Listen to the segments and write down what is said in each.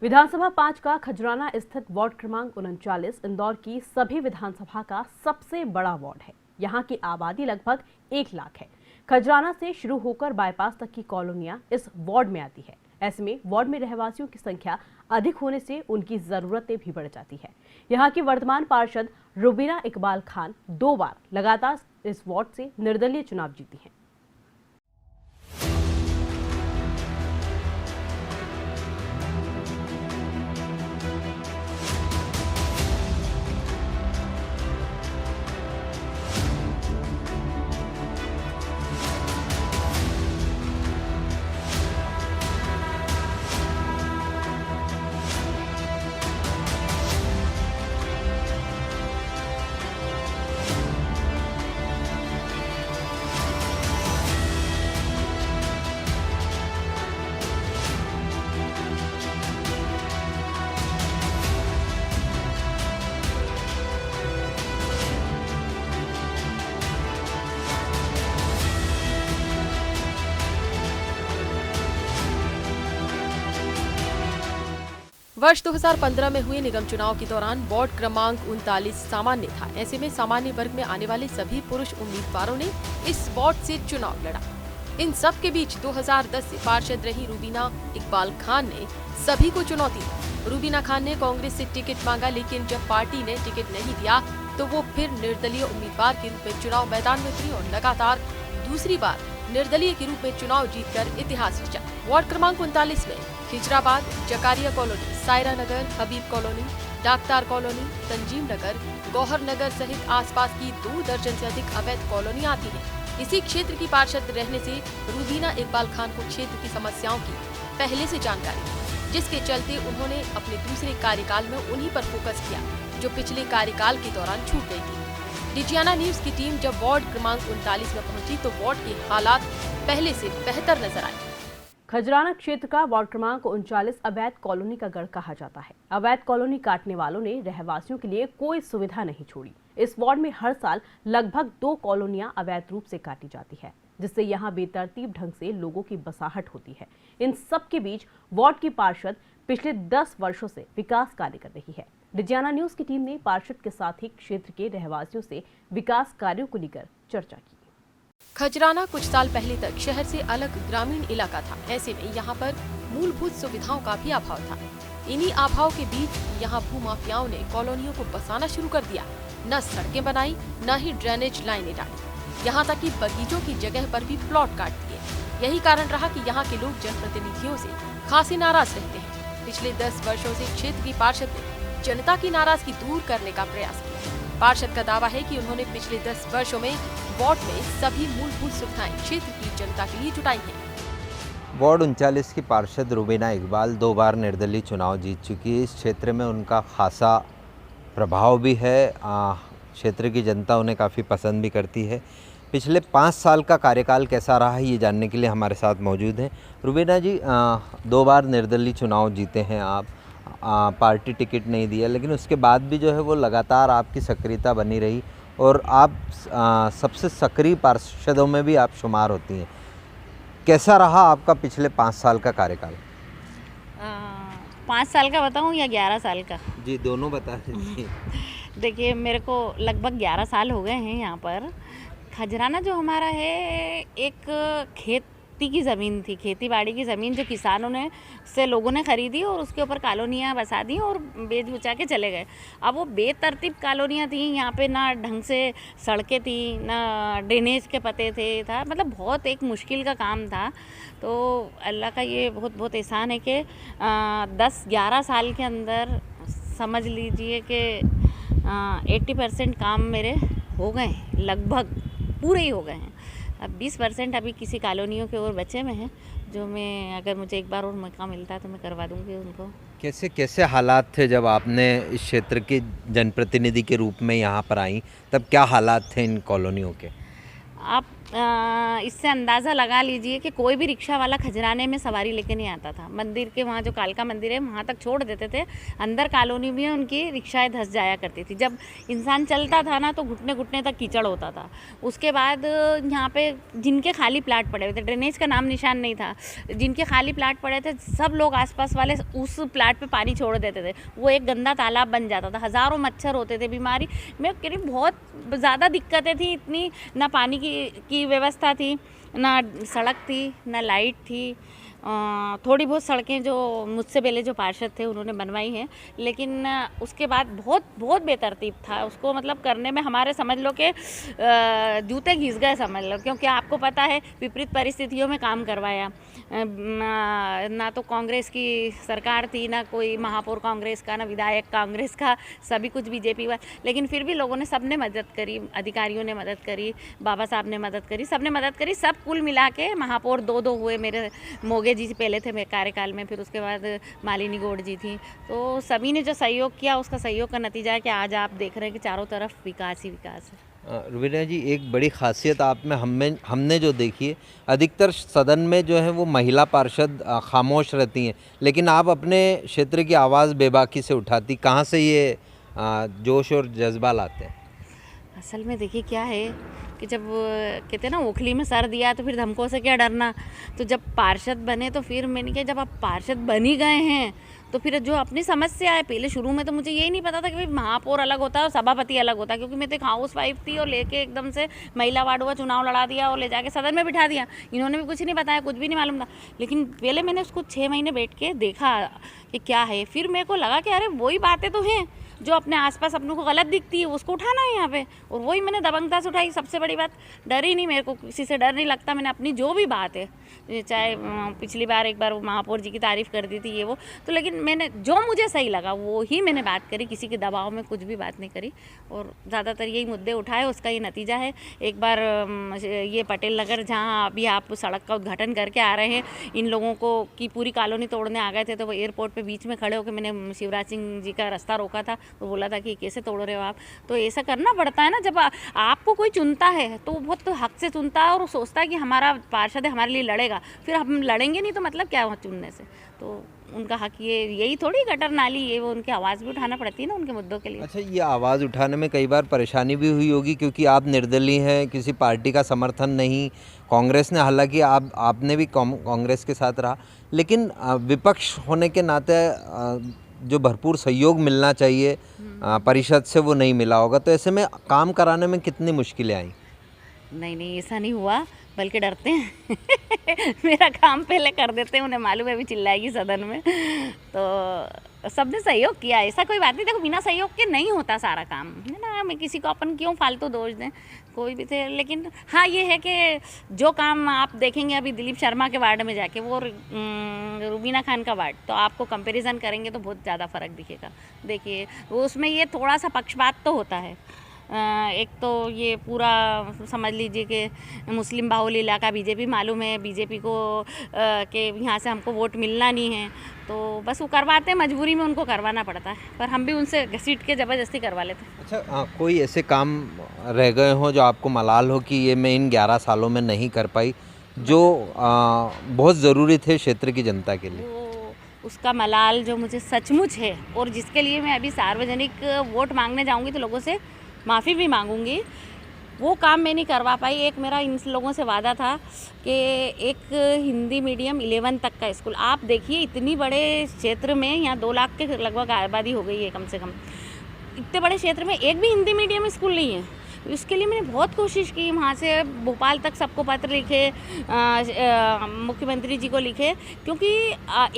विधानसभा 5 का खजराना स्थित वार्ड क्रमांक 39 इंदौर की सभी विधानसभा का सबसे बड़ा वार्ड है। यहाँ की आबादी लगभग 1 लाख है। खजराना से शुरू होकर बाईपास तक की कॉलोनियां इस वार्ड में आती है। ऐसे में वार्ड में रहवासियों की संख्या अधिक होने से उनकी जरूरतें भी बढ़ जाती है। यहाँ की वर्तमान पार्षद रुबीना इकबाल खान 2 बार लगातार इस वार्ड से निर्दलीय चुनाव जीती हैं। वर्ष 2015 में हुए निगम चुनाव के दौरान वार्ड क्रमांक 39 सामान्य था। ऐसे में सामान्य वर्ग में आने वाले सभी पुरुष उम्मीदवारों ने इस वार्ड से चुनाव लड़ा। इन सब के बीच 2010 से पार्षद रही रुबीना इकबाल खान ने सभी को चुनौती दी। रुबीना खान ने कांग्रेस से टिकट मांगा, लेकिन जब पार्टी ने टिकट नहीं दिया तो वो फिर निर्दलीय उम्मीदवार के रूप में चुनाव मैदान में उतरी और लगातार दूसरी बार निर्दलीय के रूप में चुनाव जीतकर इतिहास रचा। वार्ड क्रमांक 39 में खिजराबाद, जकारिया कॉलोनी, सायरा नगर, हबीब कॉलोनी, डाक्तार कॉलोनी, तंजीम नगर, गौहर नगर सहित आसपास की 2 दर्जन से अधिक अवैध कॉलोनी आती हैं। इसी क्षेत्र की पार्षद रहने से रुबीना इकबाल खान को क्षेत्र की समस्याओं की पहले से जानकारी थी, जिसके चलते उन्होंने अपने दूसरे कार्यकाल में उन्हीं पर फोकस किया जो पिछले कार्यकाल के दौरान छूट गई थी। डिजियाना न्यूज की टीम जब वार्ड क्रमांक 39 में पहुंची तो वार्ड के हालात पहले से बेहतर नजर आए। खजराना क्षेत्र का वार्ड क्रमांक 39 अवैध कॉलोनी का गढ़ कहा जाता है। अवैध कॉलोनी काटने वालों ने रहवासियों के लिए कोई सुविधा नहीं छोड़ी। इस वार्ड में हर साल लगभग 2 कॉलोनियां अवैध रूप से काटी जाती है, जिससे यहां बेतरतीब ढंग से लोगों की बसाहट होती है। इन सब के बीच वार्ड की पार्षद पिछले 10 वर्षों से विकास कार्य कर रही है। डिजियाना न्यूज की टीम ने पार्षद के साथ ही क्षेत्र के रहवासियों से विकास कार्यों को लेकर चर्चा की। खजराना कुछ साल पहले तक शहर से अलग ग्रामीण इलाका था। ऐसे में यहाँ पर मूलभूत सुविधाओं का भी अभाव था। इन्हीं अभाव के बीच यहाँ भूमाफियाओं ने कॉलोनियों को बसाना शुरू कर दिया। न सड़कें बनाई, न ही ड्रेनेज लाइनें डाली। यहाँ तक कि बगीचों की जगह पर भी प्लॉट काट दिए। यही कारण रहा कि यहाँ के लोग जनप्रतिनिधियों से खासी नाराज रहते हैं। पिछले 10 वर्षों से क्षेत्र की पार्षद ने जनता की नाराजगी दूर करने का प्रयास किया। पार्षद का दावा है कि उन्होंने पिछले 10 वर्षों में वार्ड में सभी मूलभूत सुविधाएं क्षेत्र की जनता के लिए जुटाई हैं। वार्ड 39 की पार्षद रुबीना इकबाल 2 बार निर्दलीय चुनाव जीत चुकी है। इस क्षेत्र में उनका खासा प्रभाव भी है। क्षेत्र की जनता उन्हें काफ़ी पसंद भी करती है। पिछले 5 साल का कार्यकाल कैसा रहा है ये जानने के लिए हमारे साथ मौजूद हैं। रुबीना जी, 2 बार निर्दलीय चुनाव जीते हैं आप। पार्टी टिकट नहीं दिया, लेकिन उसके बाद भी जो है वो लगातार आपकी सक्रियता बनी रही और आप सबसे सक्रिय पार्षदों में भी आप शुमार होती हैं। कैसा रहा आपका पिछले 5 साल का कार्यकाल? 5 साल का बताऊं या 11 साल का? जी, दोनों बता दीजिए। देखिए, मेरे को लगभग 11 साल हो गए हैं यहाँ पर। खजराना जो हमारा है एक खेती की ज़मीन थी, खेती बाड़ी की ज़मीन जो किसानों ने से लोगों ने ख़रीदी और उसके ऊपर कॉलोनियाँ बसा दी और बेच बुचा के चले गए। अब वो बेतरतीब कॉलोनियाँ थी, यहाँ पे ना ढंग से सड़कें थी, ना ड्रेनेज के पते थे, था मतलब बहुत एक मुश्किल का काम था। तो अल्लाह का ये बहुत बहुत एहसान है कि 10-11 साल के अंदर समझ लीजिए कि 80% काम मेरे हो गए हैं, लगभग पूरे ही हो गए हैं। अब 20% अभी किसी कॉलोनियों के और बचे में हैं, जो मैं अगर मुझे एक बार और मौका मिलता है तो मैं करवा दूंगी उनको। कैसे कैसे हालात थे जब आपने इस क्षेत्र के जनप्रतिनिधि के रूप में यहाँ पर आई, तब क्या हालात थे इन कॉलोनियों के? आप इससे अंदाज़ा लगा लीजिए कि कोई भी रिक्शा वाला खजराने में सवारी लेके नहीं आता था। मंदिर के वहाँ जो कालका मंदिर है वहाँ तक छोड़ देते थे, अंदर कॉलोनी में उनकी रिक्शाएं धंस जाया करती थी। जब इंसान चलता था ना तो घुटने घुटने तक कीचड़ होता था। उसके बाद यहाँ पे जिनके खाली प्लाट पड़े हुए थे, ड्रेनेज का नाम निशान नहीं था, जिनके खाली प्लाट पड़े थे सब लोग आसपास वाले उस प्लाट पे पानी छोड़ देते थे, वो एक गंदा तालाब बन जाता था, हज़ारों मच्छर होते थे, बीमारी मैं कह रही बहुत ज़्यादा दिक्कतें थी। इतनी ना पानी की व्यवस्था थी, ना सड़क थी, ना लाइट थी। थोड़ी बहुत सड़कें जो मुझसे पहले जो पार्षद थे उन्होंने बनवाई हैं, लेकिन उसके बाद बहुत बहुत बेतरतीब था। उसको मतलब करने में हमारे समझ लो कि जूते घिस गए समझ लो, क्योंकि आपको पता है विपरीत परिस्थितियों में काम करवाया। ना तो कांग्रेस की सरकार थी, ना कोई महापौर कांग्रेस का, ना विधायक कांग्रेस का, सभी कुछ बीजेपी का, लेकिन फिर भी लोगों ने सबने मदद करी, अधिकारियों ने मदद करी, बाबा साहब ने मदद करी, सबने मदद करी। सब कुल मिला के महापौर दो हुए। मेरे मोगे जी पहले थे मेरे कार्यकाल में, फिर उसके बाद मालिनी गौड़ जी थी। तो सभी ने जो सहयोग किया उसका सहयोग का नतीजा है कि आज आप देख रहे हैं कि चारों तरफ विकास ही विकास है। रुबीना जी, एक बड़ी खासियत आप में हमने जो देखी है, अधिकतर सदन में जो है वो महिला पार्षद खामोश रहती हैं, लेकिन आप अपने क्षेत्र की आवाज़ बेबाकी से उठाती। कहाँ से ये जोश और जज्बा लाते हैं? असल में देखिए क्या है कि जब कहते हैं ना ओखली में सर दिया तो फिर धमकों से क्या डरना। तो जब पार्षद बने तो फिर मैंने कहा जब आप पार्षद बन ही गए हैं तो फिर जो अपनी समस्या है, पहले शुरू में तो मुझे यही नहीं पता था कि भाई महापौर अलग होता है और सभापति अलग होता है, क्योंकि मैं तो एक हाउस वाइफ थी और लेके एकदम से महिला वार्ड हुआ, चुनाव लड़ा दिया और ले जाके सदन में बिठा दिया। इन्होंने भी कुछ नहीं बताया, कुछ भी नहीं मालूम था। लेकिन पहले मैंने उसको 6 महीने बैठ के देखा कि क्या है, फिर मेरे को लगा कि अरे वही बातें तो हैं जो अपने आसपास अपनों को गलत दिखती है, उसको उठाना है यहाँ पे, और वही मैंने दबंगता से उठाई। सबसे बड़ी बात, डर ही नहीं, मेरे को किसी से डर नहीं लगता। मैंने अपनी जो भी बात है, चाहे पिछली बार एक बार वो महापौर जी की तारीफ़ कर दी थी ये वो, तो लेकिन मैंने जो मुझे सही लगा वो ही मैंने बात करी, किसी के दबाव में कुछ भी बात नहीं करी, और ज़्यादातर यही मुद्दे उठाए। उसका ये नतीजा है। एक बार ये पटेल नगर जहाँ अभी आप सड़क का उद्घाटन करके आ रहे हैं, इन लोगों को की पूरी कॉलोनी तोड़ने आ गए थे, तो वो एयरपोर्ट पे बीच में खड़े होकर मैंने शिवराज सिंह जी का रास्ता रोका था। वो बोला था कि कैसे तोड़ रहे हो आप। तो ऐसा करना पड़ता है ना, जब आपको कोई चुनता है तो वो बहुत हक से चुनता है और वो सोचता है कि हमारा पार्षद है, हमारे लिए लड़ेगा। फिर हम लड़ेंगे नहीं तो मतलब क्या वहाँ चुनने से। तो उनका हक ये यही थोड़ी गटर नाली ये वो, उनकी आवाज़ भी उठाना पड़ती है ना उनके मुद्दों के लिए। अच्छा, ये आवाज़ उठाने में कई बार परेशानी भी हुई होगी, क्योंकि आप निर्दलीय हैं, किसी पार्टी का समर्थन नहीं। कांग्रेस ने, हालांकि आपने भी कांग्रेस के साथ रहा, लेकिन विपक्ष होने के नाते जो भरपूर सहयोग मिलना चाहिए परिषद से, वो नहीं मिला होगा। तो ऐसे में काम कराने में कितनी मुश्किलें आई? नहीं ऐसा नहीं हुआ, बल्कि डरते हैं मेरा काम पहले कर देते हैं, उन्हें मालूम है अभी चिल्लाएगी सदन में। तो सबने सहयोग किया, ऐसा कोई बात नहीं। देखो बिना सहयोग के नहीं होता सारा काम, है ना। मैं किसी को अपन क्यों फालतू दोष दें, कोई भी थे। लेकिन हाँ ये है कि जो काम आप देखेंगे अभी दिलीप शर्मा के वार्ड में जाके, वो रुबीना खान का वार्ड, तो आपको कंपैरिजन करेंगे तो बहुत ज़्यादा फ़र्क दिखेगा। देखिए वो उसमें ये थोड़ा सा पक्षपात तो होता है। एक तो ये पूरा समझ लीजिए कि मुस्लिम बाहुल इलाका, बीजेपी मालूम है बीजेपी को कि यहाँ से हमको वोट मिलना नहीं है, तो बस वो करवाते हैं, मजबूरी में उनको करवाना पड़ता है, पर हम भी उनसे घसीट के ज़बरदस्ती करवा लेते हैं। अच्छा, कोई ऐसे काम रह गए हो जो आपको मलाल हो कि ये मैं इन 11 सालों में नहीं कर पाई, जो बहुत ज़रूरी थे क्षेत्र की जनता के लिए? उसका मलाल जो मुझे सचमुच है और जिसके लिए मैं अभी सार्वजनिक वोट मांगने जाऊंगी तो लोगों से माफ़ी भी मांगूंगी, वो काम मैं नहीं करवा पाई। एक मेरा इन लोगों से वादा था कि एक हिंदी मीडियम 11 तक का स्कूल, आप देखिए इतनी बड़े क्षेत्र में, यहाँ 2 लाख के लगभग आबादी हो गई है कम से कम, इतने बड़े क्षेत्र में एक भी हिंदी मीडियम स्कूल नहीं है। इसके लिए मैंने बहुत कोशिश की, वहाँ से भोपाल तक सबको पत्र लिखे, मुख्यमंत्री जी को लिखे, क्योंकि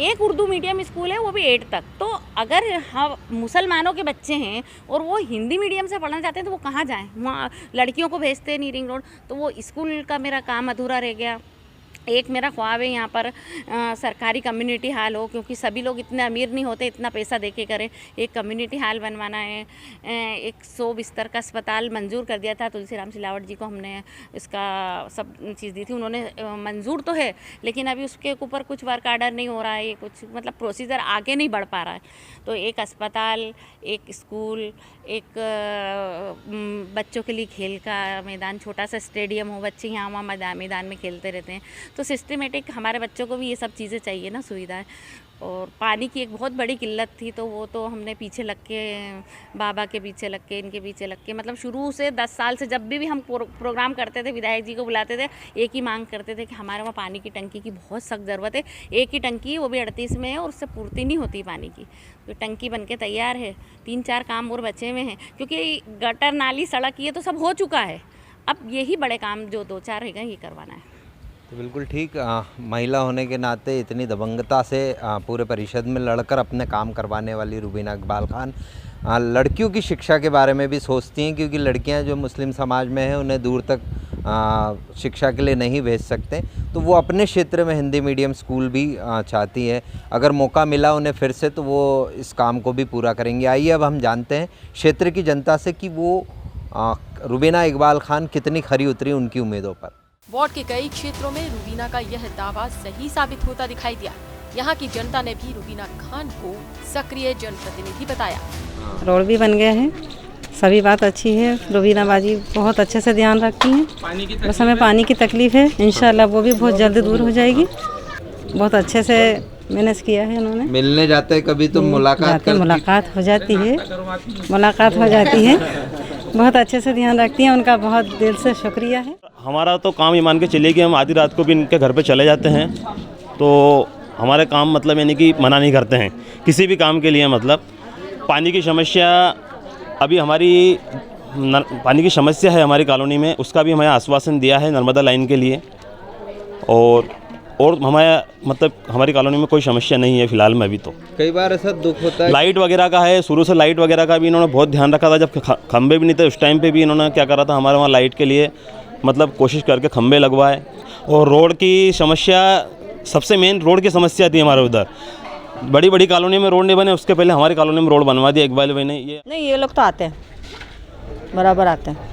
एक उर्दू मीडियम स्कूल है वो भी 8 तक। तो अगर हम मुसलमानों के बच्चे हैं और वो हिंदी मीडियम से पढ़ना चाहते हैं तो वो कहाँ जाएं, वहाँ लड़कियों को भेजते हैं नीरिंग रोड, तो वो स्कूल का मेरा काम अधूरा रह गया। एक मेरा ख्वाब है यहाँ पर सरकारी कम्युनिटी हॉल हो, क्योंकि सभी लोग इतने अमीर नहीं होते इतना पैसा दे के करें। एक कम्युनिटी हॉल बनवाना है। 100 बिस्तर का अस्पताल मंजूर कर दिया था तुलसीराम सिलावट जी को, हमने इसका सब चीज़ दी थी, उन्होंने मंजूर तो है लेकिन अभी उसके ऊपर कुछ वर्क आर्डर नहीं हो रहा है, कुछ मतलब प्रोसीजर आगे नहीं बढ़ पा रहा है। तो एक अस्पताल, एक स्कूल, एक बच्चों के लिए खेल का मैदान, छोटा सा स्टेडियम हो, बच्चे यहाँ वहाँ मैदान में खेलते रहते हैं। तो सिस्टमेटिक हमारे बच्चों को भी ये सब चीज़ें चाहिए ना, सुविधाएं। और पानी की एक बहुत बड़ी किल्लत थी, तो वो तो हमने पीछे लग के, बाबा के पीछे लग के, इनके पीछे लग के, मतलब शुरू से 10 साल से जब भी हम प्रोग्राम करते थे, विधायक जी को बुलाते थे, एक ही मांग करते थे कि हमारे वहाँ पानी की टंकी की बहुत सख्त ज़रूरत है। एक ही टंकी, वो भी 38 में है और उससे पूर्ति नहीं होती पानी की। तो टंकी बन के तैयार है, 3-4 काम और बचे हुए हैं, क्योंकि गटर, नाली, सड़क ये तो सब हो चुका है। अब यही बड़े काम जो 2-4 रहेगा ये करवाना है। तो बिल्कुल ठीक, महिला होने के नाते इतनी दबंगता से पूरे परिषद में लड़कर अपने काम करवाने वाली रुबीना इकबाल खान लड़कियों की शिक्षा के बारे में भी सोचती हैं, क्योंकि लड़कियां जो मुस्लिम समाज में हैं उन्हें दूर तक शिक्षा के लिए नहीं भेज सकते, तो वो अपने क्षेत्र में हिंदी मीडियम स्कूल भी चाहती है। अगर मौका मिला उन्हें फिर से तो वो इस काम को भी पूरा करेंगे। आइए अब हम जानते हैं क्षेत्र की जनता से कि वो रुबीना इकबाल खान कितनी खरी उतरी उनकी उम्मीदों पर। वार्ड के कई क्षेत्रों में रुबीना का यह दावा सही साबित होता दिखाई दिया। यहाँ की जनता ने भी रुबीना खान को सक्रिय जनप्रतिनिधि बताया। रोड भी बन गए हैं, सभी बात अच्छी है। रुबीना बाजी बहुत अच्छे से ध्यान रखती हैं। बस हमें पानी की तकलीफ है, इंशाल्लाह वो भी बहुत जल्दी दूर हो जाएगी। बहुत अच्छे से मैनेज किया है उन्होंने। मिलने जाते हैं कभी तो मुलाकात हो जाती है, मुलाकात हो जाती है। बहुत अच्छे से ध्यान रखती हैं, उनका बहुत दिल से शुक्रिया है। हमारा तो काम ये मान के चलिए कि हम आधी रात को भी इनके घर पे चले जाते हैं, तो हमारे काम मतलब यानी कि मना नहीं करते हैं किसी भी काम के लिए। मतलब पानी की समस्या अभी पानी की समस्या है हमारी कॉलोनी में, उसका भी हमें आश्वासन दिया है नर्मदा लाइन के लिए। और हमारा मतलब हमारी कॉलोनी में कोई समस्या नहीं है फ़िलहाल में। अभी तो कई बार ऐसा दुख होता है, लाइट वगैरह का है, शुरू से लाइट वगैरह का भी इन्होंने बहुत ध्यान रखा था। जब खंबे भी नहीं थे उस टाइम पे भी इन्होंने क्या करा था, हमारे वहाँ लाइट के लिए मतलब कोशिश करके खंबे लगवाए। और रोड की समस्या, सबसे मेन रोड की समस्या थी हमारे उधर। बड़ी बड़ी कॉलोनी में रोड नहीं बने, उसके पहले हमारी कॉलोनी में रोड बनवा दिया इकबाल भाई ने। ये लोग तो आते हैं, बराबर आते हैं।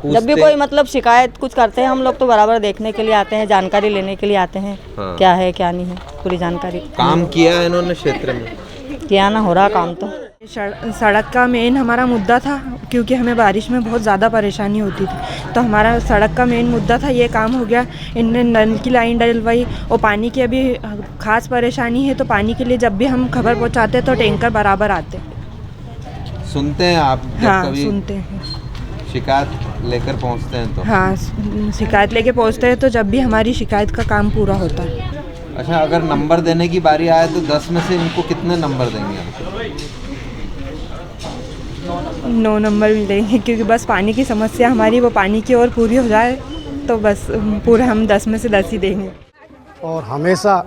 जब भी कोई मतलब शिकायत कुछ करते हैं हम लोग तो बराबर देखने के लिए आते हैं, जानकारी लेने के लिए आते हैं। हाँ। क्या है क्या नहीं है पूरी जानकारी। काम किया है इन्होंने क्षेत्र में, किया ना, हो रहा काम तो। सड़क का मेन हमारा मुद्दा था, क्योंकि हमें बारिश में बहुत ज़्यादा परेशानी होती थी, तो हमारा सड़क का मेन मुद्दा था, ये काम हो गया। इनने नल की लाइन डलवाई और पानी की अभी खास परेशानी है, तो पानी के लिए जब भी हम खबर पहुंचाते हैं तो टैंकर बराबर आते। सुनते हैं आप? हाँ कभी सुनते हैं, शिकायत लेकर पहुंचते हैं तो? हाँ शिकायत लेके पहुंचते हैं, तो जब भी हमारी शिकायत का काम पूरा होता है। अच्छा, अगर नंबर देने की बारी आए तो 10 में से इनको कितने नंबर देंगे आप? 9 नंबर मिलेंगे, क्योंकि बस पानी की समस्या हमारी वो पानी की और पूरी हो जाए तो बस पूरा हम 10 में से 10 ही देंगे। और हमेशा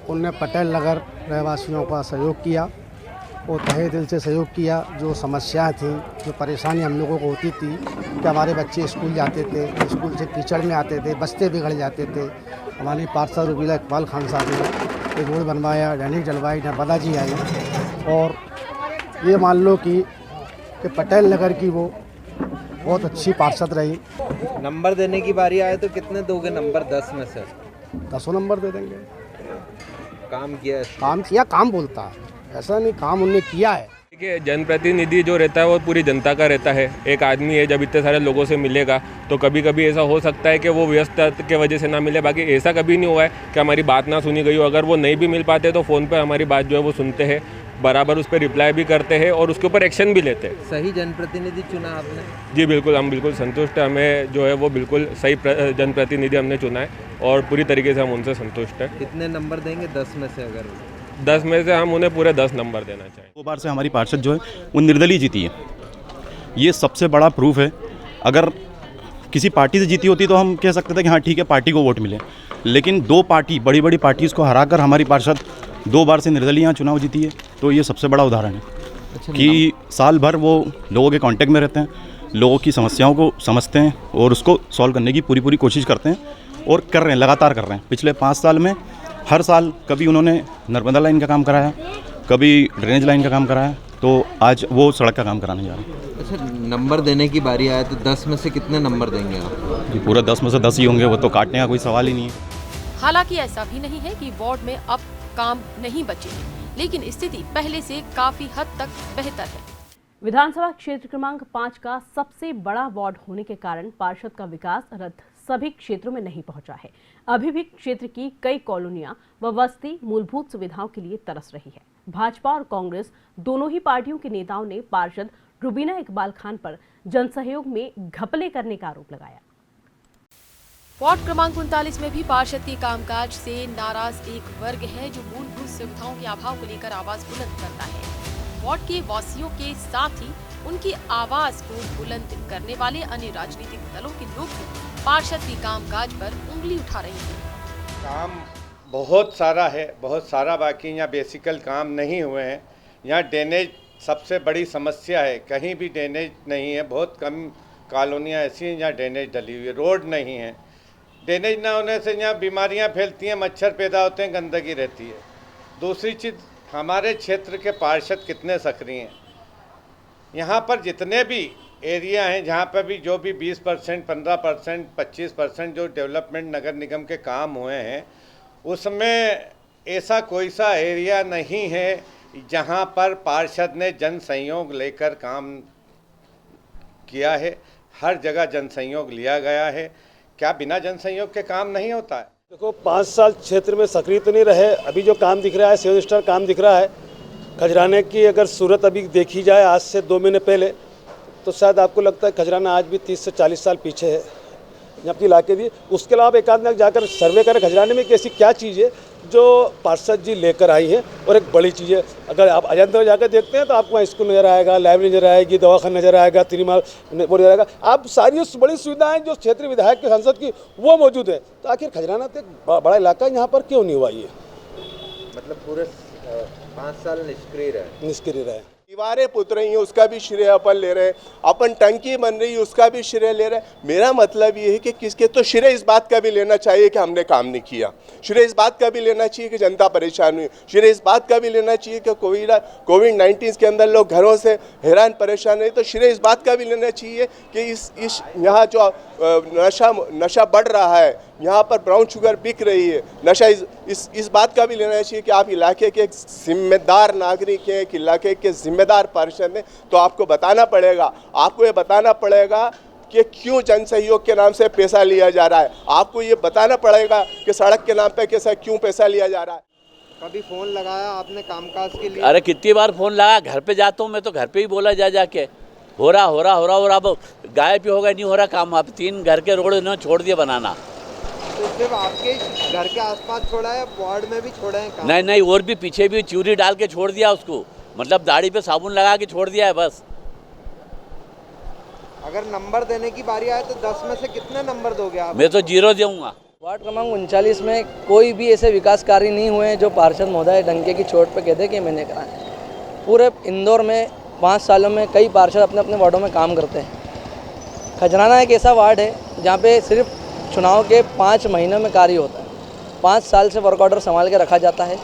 उनने पटेल नगर रहवासियों का सहयोग किया और तहे दिल से सहयोग किया। जो समस्याएं थी, जो परेशानी हम लोगों को होती थी कि हमारे बच्चे स्कूल जाते थे, स्कूल से कीचड़ में आते थे, बस्ते बिगड़ जाते थे, हमारी पार्षद रुबीना इकबाल खान साहब ने रोड बनवाया, ड्रेनेज डलवाई, नर्मदा जी आई। और ये मान लो कि पटेल नगर की वो बहुत अच्छी पार्षद रही। नंबर देने की बारी आए तो कितने दोगे नंबर 10 में से? 10 नंबर दे देंगे। काम किया, काम किया, काम बोलता है, ऐसा नहीं, काम उन्होंने किया है। देखिए, जनप्रतिनिधि जो रहता है वो पूरी जनता का रहता है। एक आदमी है, जब इतने सारे लोगों से मिलेगा तो कभी कभी ऐसा हो सकता है कि वो व्यस्तता के वजह से ना मिले। बाकी ऐसा कभी नहीं हुआ है कि हमारी बात ना सुनी गई हो। अगर वो नहीं भी मिल पाते तो फ़ोन पे हमारी बात जो है वो सुनते हैं, बराबर उस पर रिप्लाई भी करते हैं और उसके ऊपर एक्शन भी लेते हैं। सही जनप्रतिनिधि चुना आपने? जी बिल्कुल, हम बिल्कुल संतुष्ट हैं। हमें जो है वो बिल्कुल सही जनप्रतिनिधि हमने चुना है और पूरी तरीके से हम उनसे संतुष्ट हैं। कितने नंबर देंगे 10 में से? अगर 10 में से हम उन्हें पूरे 10 नंबर देना चाहेंगे। 2 बार से हमारी पार्षद जो है वो निर्दलीय जीती है, ये सबसे बड़ा प्रूफ है। अगर किसी पार्टी से जीती होती तो हम कह सकते थे कि हाँ ठीक है, पार्टी को वोट मिले, लेकिन 2 पार्टी, बड़ी बड़ी पार्टीज़ को हराकर हमारी पार्षद 2 बार से निर्दलीय यहाँ चुनाव जीती है, तो ये सबसे बड़ा उदाहरण है। अच्छा, कि साल भर वो लोगों के कांटेक्ट में रहते हैं, लोगों की समस्याओं को समझते हैं और उसको सॉल्व करने की पूरी कोशिश करते हैं। और कर रहे हैं, लगातार कर रहे हैं। पिछले 5 साल में हर साल कभी उन्होंने नर्मदा लाइन का काम कराया, कभी ड्रेनेज लाइन का काम कराया, तो आज वो सड़क का काम कराने जा रहे हैं। अच्छा, नंबर देने की बारी आए तो 10 में से कितने नंबर देंगे आप? जी, पूरा 10 में से 10 ही होंगे, वो तो काटने का कोई सवाल ही नहीं है। हालांकि ऐसा भी नहीं है कि वार्ड में अब काम नहीं बचे हैं, लेकिन स्थिति पहले से काफी हद तक बेहतर है। विधानसभा क्षेत्र क्रमांक 5 का सबसे बड़ा वार्ड होने के कारण पार्षद का विकास रथ सभी क्षेत्रों में नहीं पहुंचा है। अभी भी क्षेत्र की कई कॉलोनियां व बस्ती मूलभूत सुविधाओं के लिए तरस रही है। भाजपा और कांग्रेस दोनों ही पार्टियों के नेताओं ने पार्षद रुबीना इकबाल खान पर जनसहयोग में घपले करने का आरोप लगाया। वार्ड क्रमांक 39 में भी पार्षद के कामकाज से नाराज एक वर्ग है जो मूलभूत सुविधाओं के अभाव को लेकर आवाज बुलंद करता है। वार्ड के वासियों के साथ ही उनकी आवाज को बुलंद करने वाले अन्य राजनीतिक दलों के लोग भी पार्षद के कामकाज पर उंगली उठा रहे हैं। काम बहुत सारा है, बहुत सारा बाकी यहाँ बेसिकल काम नहीं हुए हैं। यहाँ ड्रेनेज सबसे बड़ी समस्या है, कहीं भी ड्रेनेज नहीं है। बहुत कम कॉलोनियाँ ऐसी हैं जहाँ ड्रेनेज डली हुई है, रोड नहीं है। ड्रेनेज ना होने से यहाँ बीमारियाँ फैलती हैं, मच्छर पैदा होते हैं, गंदगी रहती है। दूसरी चीज़, हमारे क्षेत्र के पार्षद कितने सक्रिय हैं। यहाँ पर जितने भी एरिया हैं जहाँ पर भी जो भी 20%, 15%, 25% जो डेवलपमेंट नगर निगम के काम हुए हैं, उसमें ऐसा कोई सा एरिया नहीं है जहाँ पर पार्षद ने जन सहयोग लेकर काम किया है। हर जगह जन सहयोग लिया गया है। क्या बिना जन सहयोग के काम नहीं होता है? देखो, 5 साल क्षेत्र में सक्रिय तो नहीं रहे। अभी जो काम दिख रहा है 7 स्टार काम दिख रहा है। खजराने की अगर सूरत अभी देखी जाए आज से 2 महीने पहले, तो शायद आपको लगता है खजराना आज भी 30 से 40 साल पीछे है जबकि इलाके भी। उसके अलावा एक आदमी जाकर सर्वे करें खजराने में कि ऐसी क्या चीज़ है जो पार्षद जी लेकर आई है। और एक बड़ी चीज़ है, अगर आप अजंता जाकर देखते हैं तो आपको वहाँ स्कूल नज़र आएगा, लाइब्रेरी नज़र आएगी, दवाखाना नज़र आएगा, तिरुमाल वो नज़र आएगा। आप सारी उस बड़ी सुविधाएं जो क्षेत्रीय विधायक के सांसद की वो मौजूद है। तो आखिर खजराना तो एक बड़ा इलाका है, यहाँ पर क्यों नहीं हुआ ये? मतलब पूरे 5 साल निष्क्रिय रहे। दीवारें पुत रही हैं, उसका भी श्रेय अपन ले रहे हैं। अपन टंकी बन रही है, उसका भी श्रेय ले रहे हैं। मेरा मतलब ये है कि किसके तो श्रेय इस बात का भी लेना चाहिए कि हमने काम नहीं किया। श्रेय इस बात का भी लेना चाहिए कि जनता परेशान हुई। श्रेय इस बात का भी लेना चाहिए कि कोविड-19 के अंदर लोग घरों से हैरान परेशान रहे। तो श्रेय इस बात का भी लेना चाहिए कि इस यहाँ जो नशा बढ़ रहा है, यहाँ पर ब्राउन शुगर बिक रही है, नशा इस बात का भी लेना चाहिए कि आप इलाके के एक जिम्मेदार नागरिक हैं, कि इलाके के जिम्मेदार पार्षद हैं। तो आपको बताना पड़ेगा, आपको ये बताना पड़ेगा कि क्यों जन सहयोग के नाम से पैसा लिया जा रहा है। आपको ये बताना पड़ेगा कि सड़क के नाम पे कैसा क्यों पैसा लिया जा रहा है। कभी फ़ोन लगाया आपने कामकाज के लिए? अरे कितनी बार फ़ोन लगा, घर पे जाता हूँ मैं तो घर पे ही बोला जाके हो रहा और अब गायब ही हो गया, नहीं हो रहा काम। आप 3 घर के रोड इन्होंने छोड़ दिया बनाना। तो सिर्फ आपके घर के आसपास छोड़ा है, वार्ड में भी छोड़ा है काम? नहीं, और भी पीछे भी चूरी डाल के छोड़ दिया उसको, मतलब दाढ़ी पे साबुन लगा के छोड़ दिया है बस। अगर नंबर देने की बारी आए तो 10 में से कितने नंबर दोगे आप? मैं तो 0 दूंगा। वार्ड क्रमांक 39 में कोई भी ऐसे विकास कार्य नहीं हुए जो पार्षद महोदय डंके की चोट पर कहते कि मैंने कराए। पूरे इंदौर में 5 सालों में कई पार्षद अपने अपने वार्डों में काम करते हैं। खजराना एक ऐसा वार्ड है जहाँ पे सिर्फ चुनाव के 5 महीनों में कार्य होता है। 5 साल से वर्क ऑर्डर संभाल के रखा जाता है,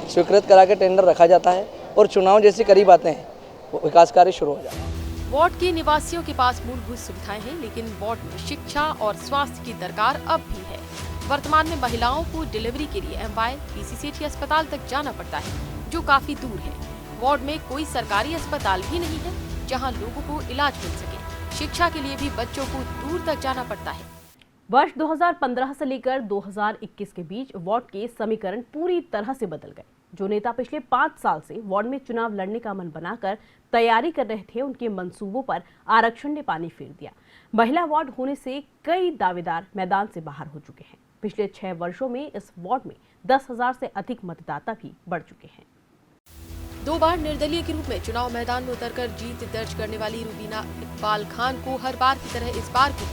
स्वीकृत करा के टेंडर रखा जाता है और चुनाव जैसे करीब आते हैं विकास कार्य शुरू हो जाता है। वार्ड के निवासियों के पास मूलभूत सुविधाएं हैं, लेकिन वार्ड में शिक्षा और स्वास्थ्य की दरकार अब भी है। वर्तमान में महिलाओं को डिलीवरी के लिए MY PCCT अस्पताल तक जाना पड़ता है, जो काफी दूर है। वार्ड में कोई सरकारी अस्पताल भी नहीं है जहां लोगों को इलाज मिल सके। शिक्षा के लिए भी बच्चों को दूर तक जाना पड़ता है। वर्ष 2015 से लेकर 2021 के बीच वार्ड के समीकरण पूरी तरह से बदल गए। जो नेता पिछले 5 साल से वार्ड में चुनाव लड़ने का मन बनाकर तैयारी कर रहे थे, उनके मंसूबों पर आरक्षण ने पानी फेर दिया। महिला वार्ड होने से कई दावेदार मैदान से बाहर हो चुके हैं। पिछले 6 वर्षों में इस वार्ड में 10,000 से अधिक मतदाता भी बढ़ चुके हैं। 2 बार निर्दलीय के रूप में चुनाव मैदान में उतरकर जीत दर्ज करने वाली रुबीना इकबाल खान को हर बार की तरह इस बार भी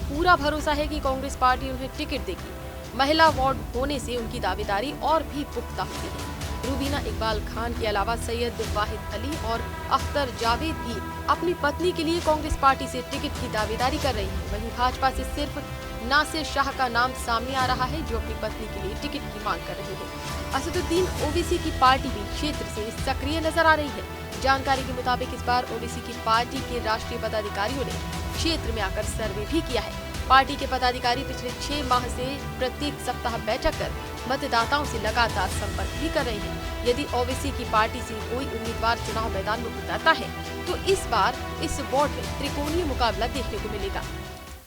पूरा भरोसा है कि कांग्रेस पार्टी उन्हें टिकट देगी। महिला वार्ड होने से उनकी दावेदारी और भी पुख्ता होती है। रुबीना इकबाल खान के अलावा सैयद वाहिद अली और अख्तर जावेद भी अपनी पत्नी के लिए कांग्रेस पार्टी से टिकट की दावेदारी कर रही हैं। वहीं भाजपा से सिर्फ नासिर शाह का नाम सामने आ रहा है, जो अपनी पत्नी के लिए टिकट की मांग कर रहे हैं। असदुद्दीन ओवैसी की पार्टी भी क्षेत्र से सक्रिय नजर आ रही है। जानकारी के मुताबिक इस बार ओवैसी की पार्टी के राष्ट्रीय पदाधिकारियों ने क्षेत्र में आकर सर्वे भी किया है। पार्टी के पदाधिकारी पिछले 6 माह से प्रत्येक सप्ताह बैठक कर मतदाताओं से लगातार संपर्क भी कर रहे हैं। यदि ओवैसी की पार्टी से कोई उम्मीदवार चुनाव मैदान में उतरता है तो इस बार इस वार्ड में त्रिकोणीय मुकाबला देखने को मिलेगा।